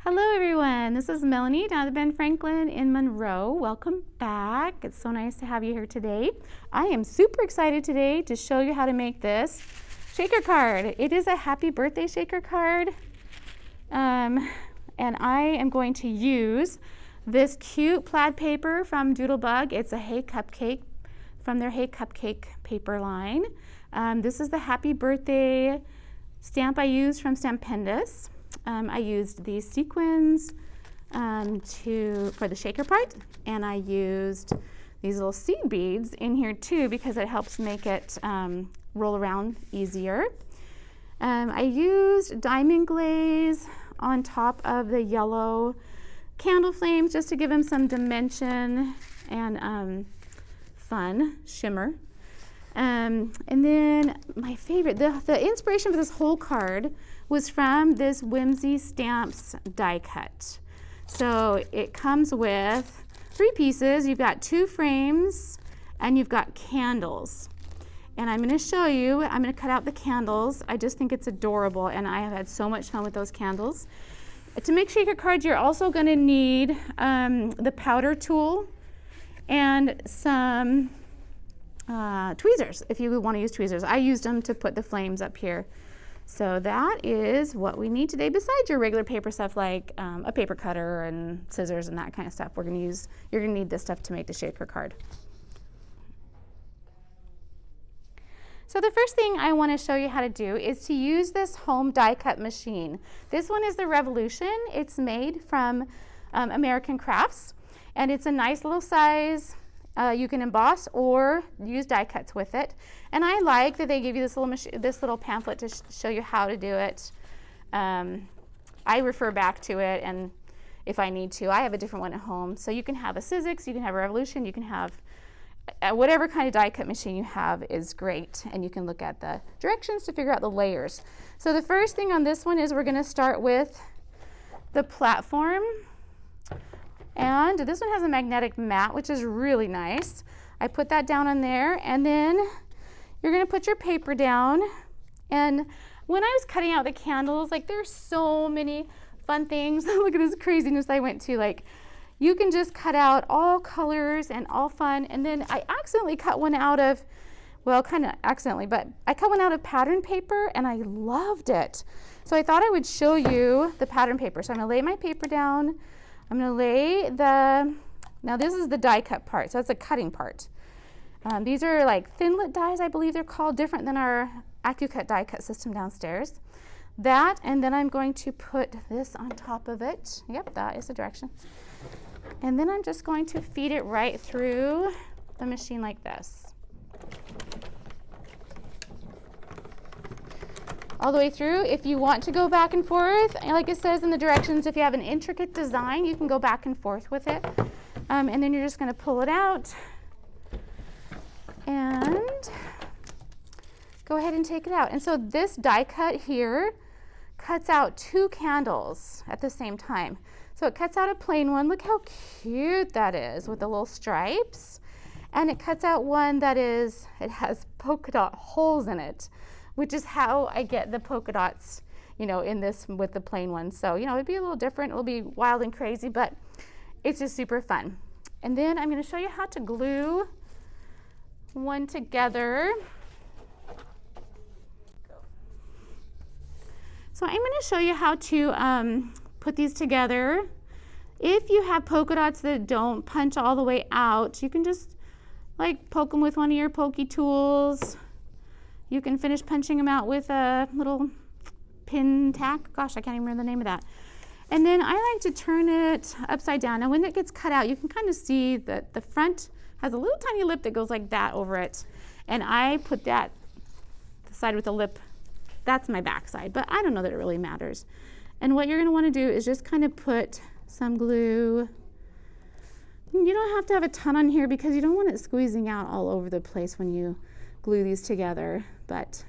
Hello everyone, this is Melanie down at Ben Franklin in Monroe. Welcome back. It's so nice to have you here today. I am super excited today to show you how to make this shaker card. It is a happy birthday shaker card. And I am going to use this cute plaid paper from Doodlebug. It's a Hey Cupcake from their Hey Cupcake paper line. This is the happy birthday stamp I used from Stampendous. I used these sequins for the shaker part, and I used these little seed beads in here too because it helps make it roll around easier. I used diamond glaze on top of the yellow candle flames just to give them some dimension and fun shimmer. And then my favorite, the inspiration for this whole card was from this Whimsy Stamps die cut. So it comes with 3 pieces. You've got 2 frames and you've got candles. And I'm going to show you, I'm going to cut out the candles. I just think it's adorable and I have had so much fun with those candles. To make shaker cards, you're also going to need the powder tool and some tweezers if you want to use tweezers. I used them to put the flames up here. So that is what we need today besides your regular paper stuff like a paper cutter and scissors and that kind of stuff. You're going to need this stuff to make the shaker card. So the first thing I want to show you how to do is to use this home die cut machine. This one is the Revolution. It's made from American Crafts and it's a nice little size. You can emboss or use die cuts with it. And I like that they give you this little pamphlet to show you how to do it. I refer back to it, and if I need to, I have a different one at home. So you can have a Sizzix, you can have a Revolution, you can have whatever kind of die cut machine you have is great. And you can look at the directions to figure out the layers. So the first thing on this one is we're going to start with the platform. And this one has a magnetic mat, which is really nice. I put that down on there, and then you're going to put your paper down. And when I was cutting out the candles, like there's so many fun things. Look at this craziness I went to. Like you can just cut out all colors and all fun. And then I accidentally cut one out of, well, kind of accidentally, but I cut one out of pattern paper, and I loved it. So I thought I would show you the pattern paper. So I'm going to lay my paper down. I'm going to lay now this is the die cut part, so that's the cutting part. These are like Thinlit dies, I believe they're called, different than our AccuCut die cut system downstairs. That, and then I'm going to put this on top of it. Yep, that is the direction. And then I'm just going to feed it right through the machine like this. All the way through. If you want to go back and forth, and like it says in the directions, if you have an intricate design, you can go back and forth with it. And then you're just going to pull it out and go ahead and take it out. And so this die cut here cuts out 2 candles at the same time. So it cuts out a plain one. Look how cute that is with the little stripes. And it cuts out one that it has polka dot holes in it, which is how I get the polka dots, in this with the plain one. So, it'd be a little different. It'll be wild and crazy, but it's just super fun. And then I'm going to show you how to glue one together. So I'm going to show you how to put these together. If you have polka dots that don't punch all the way out, you can just poke them with one of your pokey tools. You can finish punching them out with a little pin tack. Gosh, I can't even remember the name of that. And then I like to turn it upside down. Now when it gets cut out, you can kind of see that the front has a little tiny lip that goes like that over it. And I put the side with the lip, that's my back side, but I don't know that it really matters. And what you're going to want to do is just kind of put some glue. You don't have to have a ton on here because you don't want it squeezing out all over the place when you glue these together, but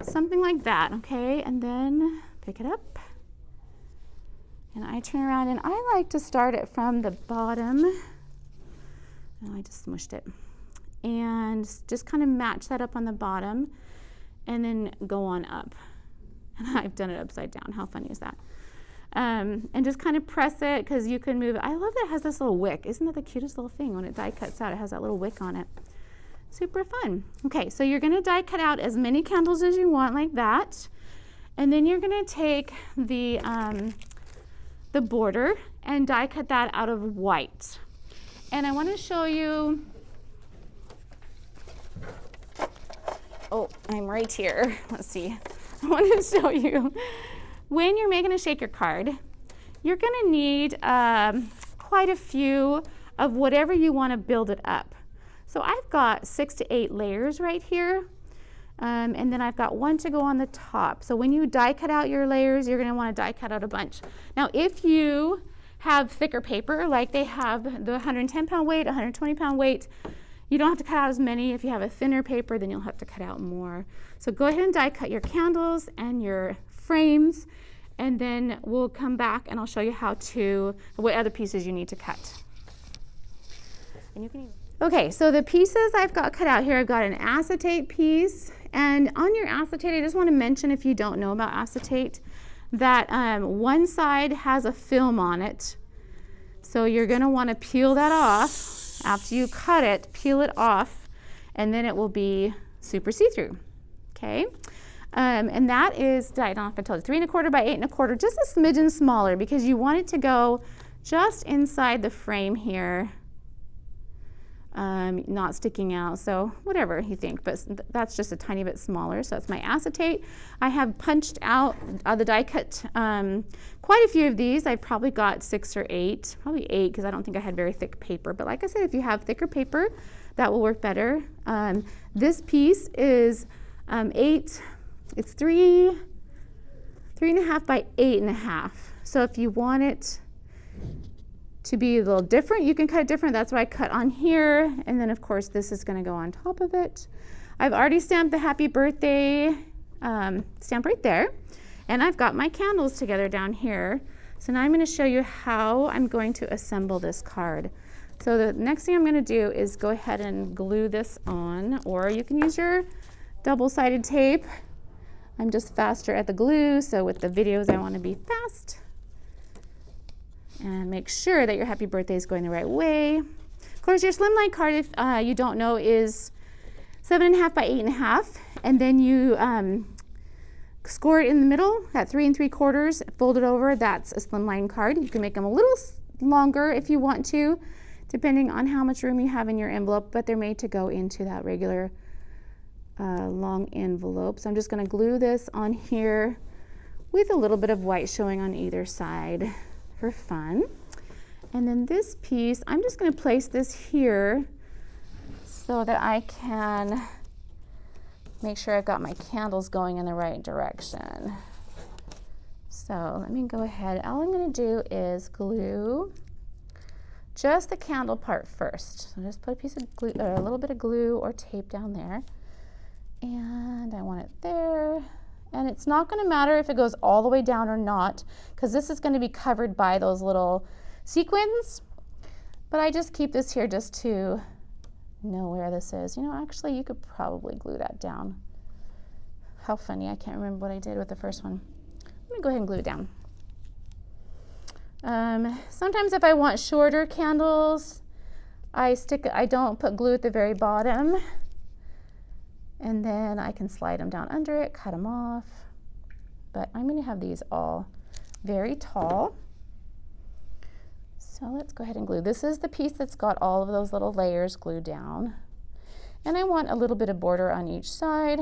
something like that, okay? And then pick it up, and I turn around, and I like to start it from the bottom. Oh, I just smushed it. And just kind of match that up on the bottom, and then go on up. And I've done it upside down. How funny is that? And just kind of press it because you can move it. I love that it has this little wick. Isn't that the cutest little thing? When it die cuts out, it has that little wick on it. Super fun. Okay, so you're going to die cut out as many candles as you want like that. And then you're going to take the border and die cut that out of white. And I want to show you, oh, I'm right here. Let's see. I want to show you, when you're making a shaker card, you're going to need quite a few of whatever you want to build it up. So I've got 6 to 8 layers right here. And then I've got 1 to go on the top. So when you die cut out your layers, you're going to want to die cut out a bunch. Now, if you have thicker paper, like they have the 110-pound weight, 120-pound weight, you don't have to cut out as many. If you have a thinner paper, then you'll have to cut out more. So go ahead and die cut your candles and your frames, and then we'll come back and I'll show you what other pieces you need to cut. And you can Okay, so the pieces I've got cut out here, I've got an acetate piece, and on your acetate, I just want to mention, if you don't know about acetate, that one side has a film on it. So you're going to want to peel that off. After you cut it, peel it off, and then it will be super see-through. Okay, and that is, I don't know if I told you, 3 1/4 by 8 1/4, just a smidgen smaller because you want it to go just inside the frame here. Not sticking out, so whatever you think, but that's just a tiny bit smaller. So that's my acetate. I have punched out the die cut quite a few of these. I've probably got 6 or 8, probably 8 because I don't think I had very thick paper. But like I said, if you have thicker paper, that will work better. This piece is 8. It's 3 1/2 by 8 1/2. So if you want it to be a little different, you can cut it different. That's why I cut on here, and then of course this is going to go on top of it. I've already stamped the happy birthday stamp right there, and I've got my candles together down here. So now I'm going to show you how I'm going to assemble this card. So the next thing I'm going to do is go ahead and glue this on, or you can use your double-sided tape. I'm just faster at the glue, so with the videos I want to be fast. And make sure that your happy birthday is going the right way. Of course, your slimline card, if you don't know, is 7 1/2 by 8 1/2. And then you score it in the middle at 3 3/4, fold it over. That's a slimline card. You can make them a little longer if you want to, depending on how much room you have in your envelope, but they're made to go into that regular long envelope. So I'm just going to glue this on here with a little bit of white showing on either side for fun. And then this piece, I'm just going to place this here so that I can make sure I've got my candles going in the right direction. So let me go ahead. All I'm going to do is glue just the candle part first. So just put a piece of glue, or a little bit of glue or tape down there. And I want it there. And it's not going to matter if it goes all the way down or not, because this is going to be covered by those little sequins. But I just keep this here just to know where this is. You know, actually, you could probably glue that down. How funny, I can't remember what I did with the first one. Let me go ahead and glue it down. Sometimes if I want shorter candles, I don't put glue at the very bottom. And then I can slide them down under it, cut them off. But I'm going to have these all very tall. So let's go ahead and glue. This is the piece that's got all of those little layers glued down. And I want a little bit of border on each side.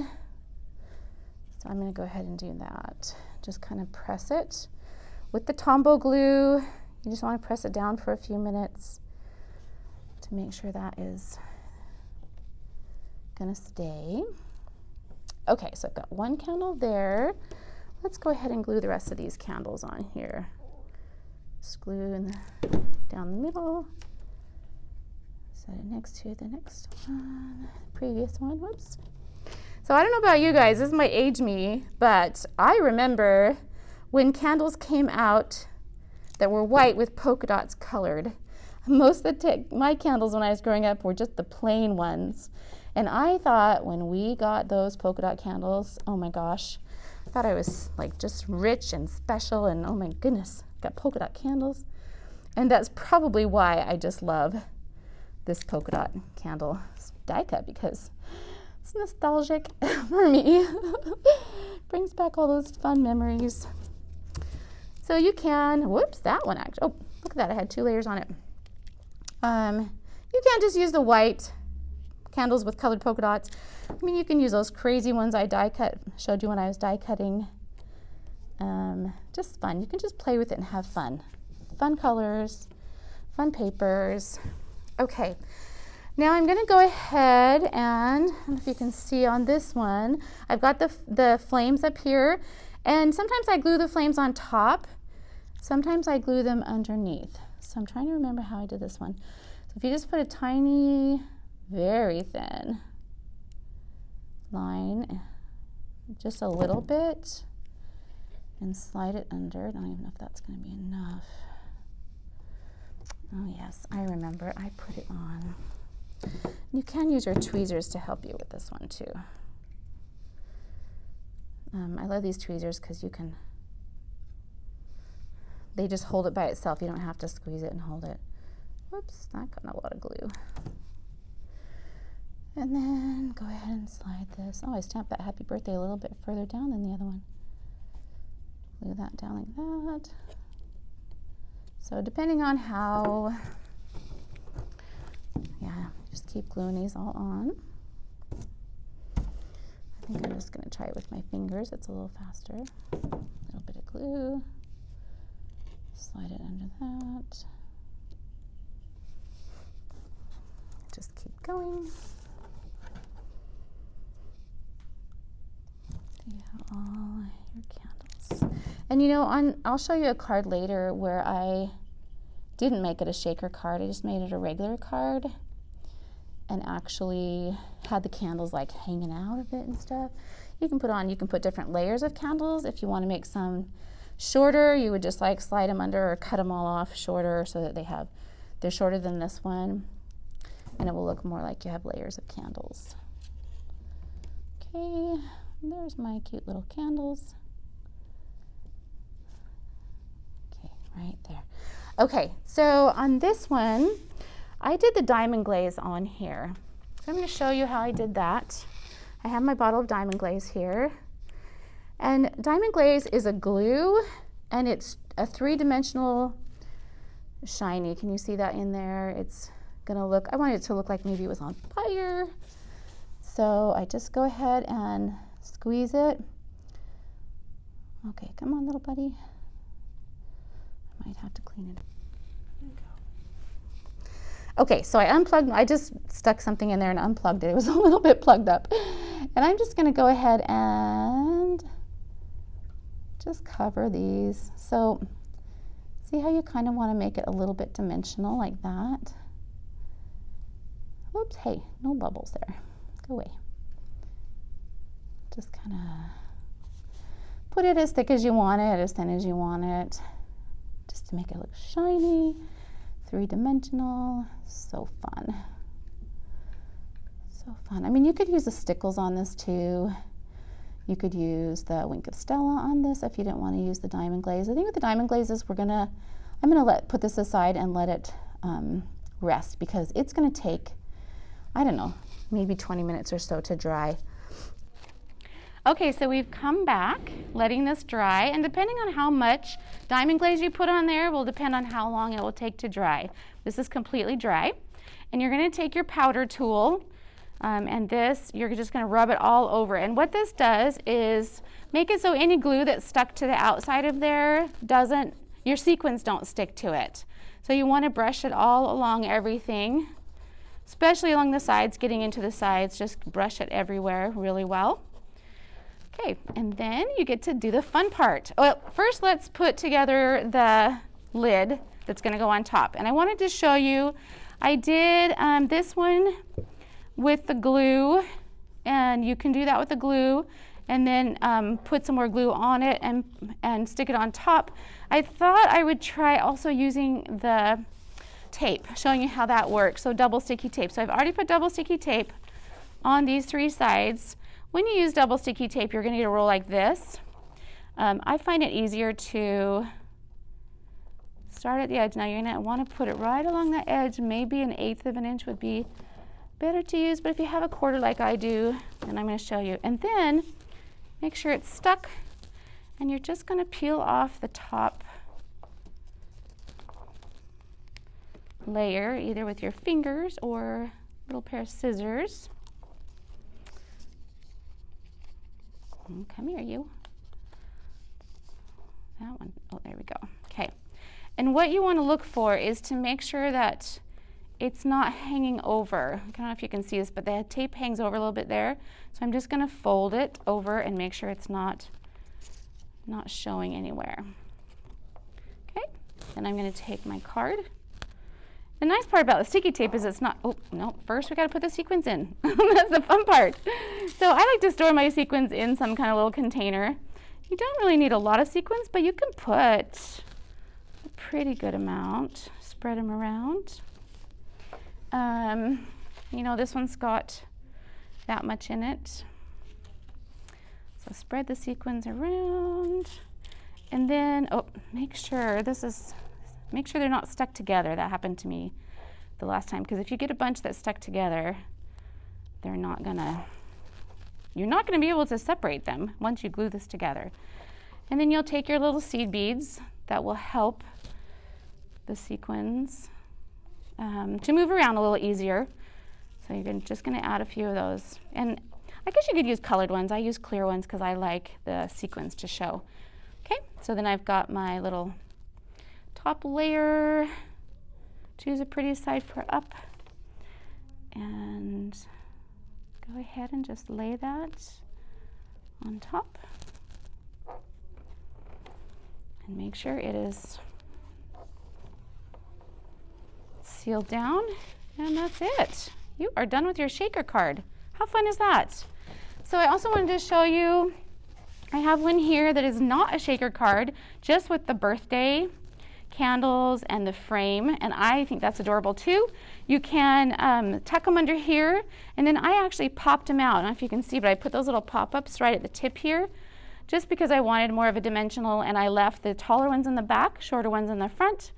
So I'm going to go ahead and do that. Just kind of press it with the Tombow glue. You just want to press it down for a few minutes to make sure that is going to stay. Okay, so I've got one candle there. Let's go ahead and glue the rest of these candles on here. Just glue down the middle. Set it next to the next one, previous one, whoops. So I don't know about you guys, this might age me, but I remember when candles came out that were white with polka dots colored. Most of my candles when I was growing up were just the plain ones. And I thought when we got those polka dot candles, oh my gosh, I thought I was like just rich and special, and oh my goodness, got polka dot candles. And that's probably why I just love this polka dot candle die cut, because it's nostalgic for me. Brings back all those fun memories. So you can, whoops, that one actually, oh, look at that, I had 2 layers on it. You can't just use the white candles with colored polka dots. I mean, you can use those crazy ones I die cut, showed you when I was die cutting. Just fun. You can just play with it and have fun. Fun colors, fun papers. Okay, now I'm going to go ahead and, I don't know if you can see on this one, I've got the flames up here, and sometimes I glue the flames on top, sometimes I glue them underneath. So I'm trying to remember how I did this one. So if you just put a tiny, very thin line, just a little bit, and slide it under. I don't even know if that's going to be enough. Oh yes, I remember, I put it on. You can use your tweezers to help you with this one too. I love these tweezers because you can, they just hold it by itself. You don't have to squeeze it and hold it. Whoops, that got a lot of glue. And then go ahead and slide this. Oh, I stamped that happy birthday a little bit further down than the other one. Glue that down like that. So depending on how, yeah, just keep gluing these all on. I think I'm just going to try it with my fingers. It's a little faster. A little bit of glue. Slide it under that. Just keep going. You have all your candles. And you know, I'll show you a card later where I didn't make it a shaker card. I just made it a regular card and actually had the candles like hanging out of it and stuff. You can put different layers of candles. If you want to make some shorter, you would just like slide them under or cut them all off shorter so that they're shorter than this one. And it will look more like you have layers of candles. Okay, there's my cute little candles. Okay, right there. Okay, so on this one, I did the diamond glaze on here. So I'm going to show you how I did that. I have my bottle of diamond glaze here. And diamond glaze is a glue, and it's a 3-dimensional shiny. Can you see that in there? It's gonna look, I wanted it to look like maybe it was on fire. So I just go ahead and squeeze it. Okay, come on, little buddy. I might have to clean it. There you go. Okay, so I just stuck something in there and unplugged it. It was a little bit plugged up. And I'm just gonna go ahead and just cover these. So see how you kind of want to make it a little bit dimensional like that. Oops, hey, no bubbles there. Go away. Just kind of put it as thick as you want it, as thin as you want it, just to make it look shiny, 3-dimensional. So fun. So fun. I mean, you could use the stickles on this too. You could use the Wink of Stella on this if you didn't want to use the diamond glaze. I think with the diamond glazes, I'm gonna put this aside and let it rest, because it's gonna take, I don't know, maybe 20 minutes or so to dry. Okay, so we've come back, letting this dry, and depending on how much diamond glaze you put on there will depend on how long it will take to dry. This is completely dry, and you're gonna take your powder tool, and this, you're just gonna rub it all over. And what this does is make it so any glue that's stuck to the outside of there your sequins don't stick to it. So you wanna brush it all along everything, especially along the sides, getting into the sides, just brush it everywhere really well. Okay, and then you get to do the fun part. Well, first let's put together the lid that's gonna go on top. And I wanted to show you, I did this one with the glue, and you can do that with the glue, and then put some more glue on it and stick it on top. I thought I would try also using the tape, showing you how that works. So double sticky tape. So I've already put double sticky tape on these 3 sides. When you use double sticky tape, you're gonna get a roll like this. I find it easier to start at the edge. Now you're going to want to put it right along the edge. Maybe 1/8 of an inch would be better to use, but if you have a 1/4 like I do, then I'm going to show you. And then make sure it's stuck, and you're just going to peel off the top layer, either with your fingers or a little pair of scissors. Come here, you. That one. Oh, there we go. Okay. And what you want to look for is to make sure that it's not hanging over. I don't know if you can see this, but the tape hangs over a little bit there. So I'm just going to fold it over and make sure it's not showing anywhere. Okay. Then I'm going to take my card. The nice part about the sticky tape is it's not, oh, no, first we got to put the sequins in. That's the fun part. So I like to store my sequins in some kind of little container. You don't really need a lot of sequins, but you can put a pretty good amount. Spread them around. You know, this one's got that much in it. So spread the sequins around. And then, oh, make sure they're not stuck together. That happened to me the last time, because if you get a bunch that's stuck together, you're not gonna be able to separate them once you glue this together. And then you'll take your little seed beads that will help the sequins to move around a little easier. So you're just gonna add a few of those. And I guess you could use colored ones. I use clear ones because I like the sequins to show. Okay, so then I've got my little top layer. Choose a pretty side for up, and go ahead and just lay that on top, and make sure it is sealed down, and that's it. You are done with your shaker card. How fun is that? So I also wanted to show you, I have one here that is not a shaker card, just with the birthday candles and the frame, and I think that's adorable too. You can tuck them under here, and then I actually popped them out. I don't know if you can see, but I put those little pop-ups right at the tip here, just because I wanted more of a dimensional, and I left the taller ones in the back, shorter ones in the front,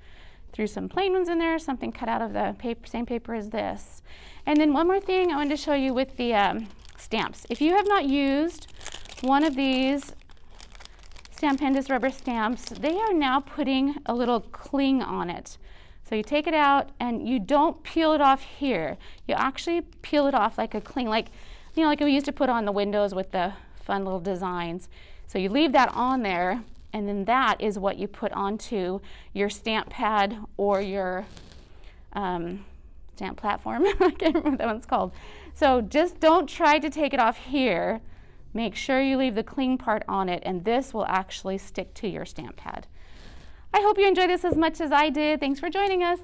threw some plain ones in there, something cut out of the paper, same paper as this. And then one more thing I wanted to show you with the stamps. If you have not used one of these Stamp Pandas rubber stamps, they are now putting a little cling on it. So you take it out and you don't peel it off here. You actually peel it off like a cling, like like we used to put on the windows with the fun little designs. So you leave that on there, and then that is what you put onto your stamp pad or your stamp platform. I can't remember what that one's called. So just don't try to take it off here. Make sure you leave the cling part on it, and this will actually stick to your stamp pad. I hope you enjoyed this as much as I did. Thanks for joining us.